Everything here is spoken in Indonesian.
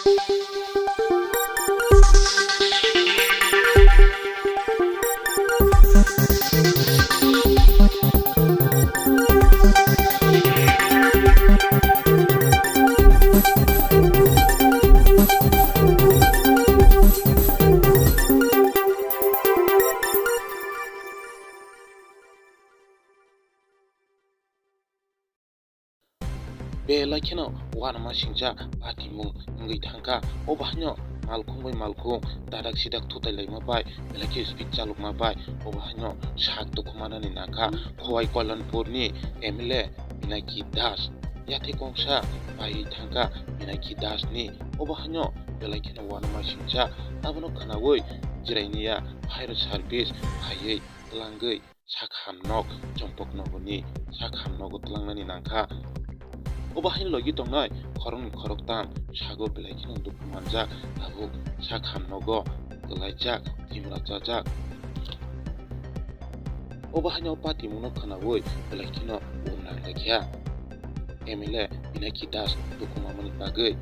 Bela kino wana masingja pati mung ngi thangka obahnyo malkhung bai malkhung dadak sidak thothai laima bai belaki speak chaluk ma bai obahnyo sak dokumana ni naka khowai kolanpur ni MLA Pinaki Das yate kongsa bai thangka Pinaki Das ni obahnyo belaki no wana masingja abono khanawoi jirainiya fire service khayei tlanggei sakham nok Champak nogoni sakham nogo tlangnani nangkha obahin logi tongnai khorong khoroktam sago belaikin untuk manjak abuk sakham nogo gelaijak timrajajak obahanyo pati muno khanawoi belaikin unang lagia MLA Pinaki Das dokumamani bagai